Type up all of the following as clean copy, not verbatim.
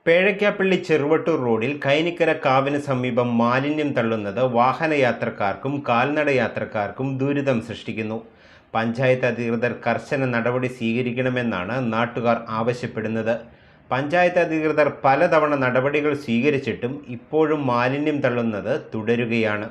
പേഴയ്ക്കാപ്പള്ളി ചെറുവട്ടൂർ റോഡിൽ കൈനിക്കര കാവിന് സമീപം മാലിന്യം തള്ളുന്നത് വാഹനയാത്രക്കാർക്കും കാൽനട യാത്രക്കാർക്കും ദുരിതം സൃഷ്ടിക്കുന്നു. പഞ്ചായത്ത് അധികൃതർ കർശന നടപടി സ്വീകരിക്കണമെന്നാണ് നാട്ടുകാർ ആവശ്യപ്പെടുന്നത്. പഞ്ചായത്ത് അധികൃതർ പലതവണ നടപടികൾ സ്വീകരിച്ചിട്ടും ഇപ്പോഴും മാലിന്യം തള്ളുന്നത് തുടരുകയാണ്.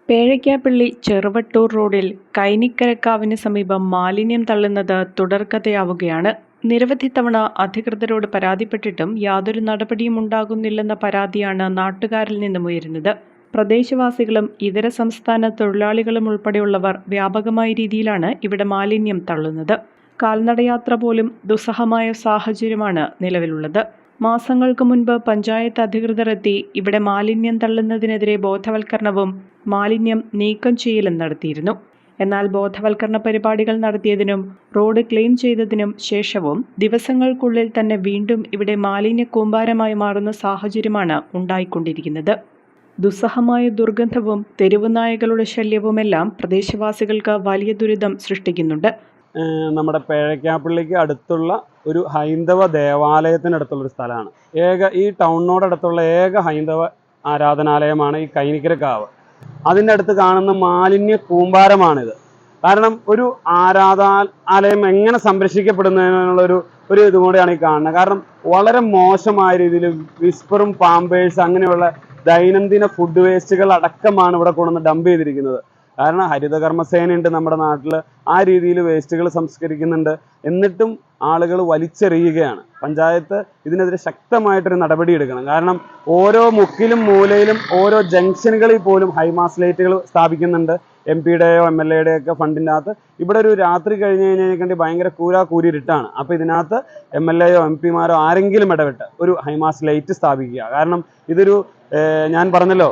പേഴയ്ക്കാപ്പള്ളി ചെറുവട്ടൂർ റോഡിൽ കൈനിക്കരക്കാവിന് സമീപം മാലിന്യം തള്ളുന്നത് തുടർക്കഥയാവുകയാണ്. നിരവധി തവണ അധികൃതരോട് പരാതിപ്പെട്ടിട്ടും യാതൊരു നടപടിയും ഉണ്ടാകുന്നില്ലെന്ന പരാതിയാണ് നാട്ടുകാരിൽ നിന്നും ഉയരുന്നത്. പ്രദേശവാസികളും ഇതര സംസ്ഥാന തൊഴിലാളികളും ഉൾപ്പെടെയുള്ളവർ വ്യാപകമായ രീതിയിലാണ് ഇവിടെ മാലിന്യം തള്ളുന്നത്. കാൽനടയാത്ര പോലും ദുസ്സഹമായ സാഹചര്യമാണ് നിലവിലുള്ളത്. മാസങ്ങൾക്ക് മുൻപ് പഞ്ചായത്ത് അധികൃതർ എത്തി ഇവിടെ മാലിന്യം തള്ളുന്നതിനെതിരെ ബോധവൽക്കരണവും മാലിന്യം നീക്കം ചെയ്യലും നടത്തിയിരുന്നു. എന്നാൽ ബോധവൽക്കരണ പരിപാടികൾ നടത്തിയതിനും റോഡ് ക്ലീൻ ചെയ്തതിനും ശേഷവും ദിവസങ്ങൾക്കുള്ളിൽ തന്നെ വീണ്ടും ഇവിടെ മാലിന്യ കൂമ്പാരമായി മാറുന്ന സാഹചര്യമാണ് ഉണ്ടായിക്കൊണ്ടിരിക്കുന്നത്. ദുസ്സഹമായ ദുർഗന്ധവും തെരുവുനായകളുടെ ശല്യവുമെല്ലാം പ്രദേശവാസികൾക്ക് വലിയ ദുരിതം സൃഷ്ടിക്കുന്നുണ്ട്. നമ്മുടെ പേഴയ്ക്കാപ്പള്ളിക്ക് അടുത്തുള്ള ഒരു ഹൈന്ദവ ദേവാലയത്തിനടുത്തുള്ളൊരു സ്ഥലമാണ്. ഈ ടൗണിനോടടുത്തുള്ള ഏക ഹൈന്ദവ ആരാധനാലയമാണ് ഈ കൈനിക്കരക്കാവ്. അതിൻ്റെ അടുത്ത് കാണുന്ന മാലിന്യ കൂമ്പാരമാണിത്. കാരണം ഒരു ആരാധനാലയം എങ്ങനെ സംരക്ഷിക്കപ്പെടുന്നതിനുള്ള ഒരു ഇതും കൂടെയാണ് ഈ കാണുന്നത്. കാരണം വളരെ മോശമായ രീതിയിൽ വിസ്പറും പാമ്പേഴ്സ് അങ്ങനെയുള്ള ദൈനംദിന ഫുഡ് വേസ്റ്റുകൾ അടക്കമാണ് ഇവിടെ കൊണ്ടുവന്ന് ഡംപ് ചെയ്തിരിക്കുന്നത്. കാരണം ഹരിതകർമ്മസേനയുണ്ട് നമ്മുടെ നാട്ടിൽ, ആ രീതിയിൽ വേസ്റ്റുകൾ സംസ്കരിക്കുന്നുണ്ട്. എന്നിട്ടും ആളുകൾ വലിച്ചെറിയുകയാണ്. പഞ്ചായത്ത് ഇതിനെതിരെ ശക്തമായിട്ടൊരു നടപടി എടുക്കണം. കാരണം ഓരോ മുക്കിലും മൂലയിലും ഓരോ ജംഗ്ഷനുകളിൽ പോലും ഹൈമാസ് ലൈറ്റുകൾ സ്ഥാപിക്കുന്നുണ്ട്. MP-യുടെയോ MLA-യുടെയോ ഒക്കെ ഫണ്ടിൻ്റെ അകത്ത്. ഇവിടെ ഒരു രാത്രി കഴിഞ്ഞ് കഴിഞ്ഞാൽ ഭയങ്കര കൂരിരുട്ടാണ്. അപ്പോൾ ഇതിനകത്ത് MLA-യോ MP-മാരോ ആരെങ്കിലും ഇടപെട്ട് ഒരു ഹൈമാസ് ലൈറ്റ് സ്ഥാപിക്കുക. കാരണം ഇതൊരു ഞാൻ പറഞ്ഞല്ലോ,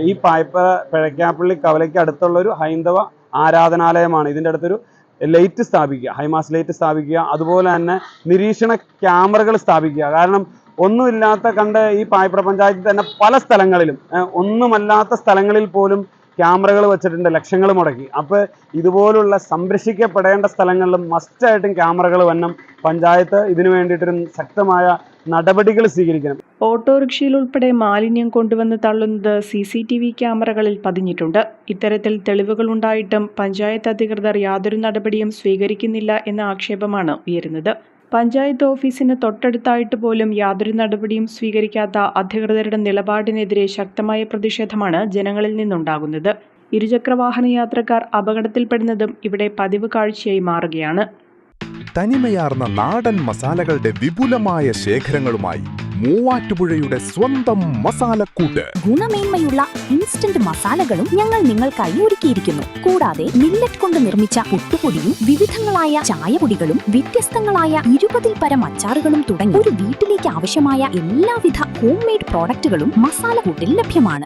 ഈ പേഴയ്ക്കാപ്പള്ളി കവലയ്ക്ക് അടുത്തുള്ള ഒരു ഹൈന്ദവ ആരാധനാലയമാണ്. ഇതിൻ്റെ അടുത്തൊരു ലൈറ്റ് സ്ഥാപിക്കുക, ഹൈമാസ് ലൈറ്റ് സ്ഥാപിക്കുക. അതുപോലെ തന്നെ നിരീക്ഷണ ക്യാമറകൾ സ്ഥാപിക്കുക. കാരണം ഒന്നുമില്ലാത്ത ഈ പായ്പ്ര പഞ്ചായത്തിൽ തന്നെ പല സ്ഥലങ്ങളിലും ഒന്നുമല്ലാത്ത സ്ഥലങ്ങളിൽ പോലും ക്യാമറകൾ വെച്ചിട്ടുണ്ട്, ലക്ഷങ്ങൾ മുടക്കി. അപ്പോൾ ഇതുപോലുള്ള സംരക്ഷിക്കപ്പെടേണ്ട സ്ഥലങ്ങളിലും മസ്റ്റായിട്ടും ക്യാമറകൾ വരണം. പഞ്ചായത്ത് ഇതിനു വേണ്ടിയിട്ടൊരു ശക്തമായ നടപടികൾ സ്വീകരിക്കണം. ഓട്ടോറിക്ഷയിൽ ഉൾപ്പെടെ മാലിന്യം കൊണ്ടുവന്ന് തള്ളുന്നത് CCTV ക്യാമറകളിൽ പതിഞ്ഞിട്ടുണ്ട്. ഇത്തരത്തിൽ തെളിവുകൾ ഉണ്ടായിട്ടും പഞ്ചായത്ത് അധികൃതർ യാതൊരു നടപടിയും സ്വീകരിക്കുന്നില്ല എന്ന ആക്ഷേപമാണ് ഉയരുന്നത്. പഞ്ചായത്ത് ഓഫീസിന് തൊട്ടടുത്തായിട്ട് പോലും യാതൊരു നടപടിയും സ്വീകരിക്കാത്ത അധികൃതരുടെ നിലപാടിനെതിരെ ശക്തമായ പ്രതിഷേധമാണ് ജനങ്ങളിൽ നിന്നുണ്ടാകുന്നത്. ഇരുചക്രവാഹന യാത്രക്കാർ അപകടത്തിൽപ്പെടുന്നതും ഇവിടെ പതിവ് കാഴ്ചയായി മാറുകയാണ്. തനിമയാർന്ന നാടൻ മസാലകളുടെ വിപുലമായ ശേഖരങ്ങളുമായി മൂവാറ്റുപുഴയുടെ സ്വന്തം മസാലക്കൂട്ട്. ഗുണമേന്മയുള്ള ഇൻസ്റ്റന്റ് മസാലകളും ഞങ്ങൾ നിങ്ങൾക്കായി ഒരുക്കിയിരിക്കുന്നു. കൂടാതെ മില്ലറ്റ് കൊണ്ട് നിർമ്മിച്ച പുട്ടുപൊടിയും വിവിധങ്ങളായ ചായപൊടികളും വ്യത്യസ്തങ്ങളായ 20-ൽ പരം അച്ചാറുകളും തുടങ്ങി ഒരു വീട്ടിലേക്ക് ആവശ്യമായ എല്ലാവിധ ഹോം മെയ്ഡ് പ്രോഡക്റ്റുകളും മസാലക്കൂട്ടിൽ ലഭ്യമാണ്.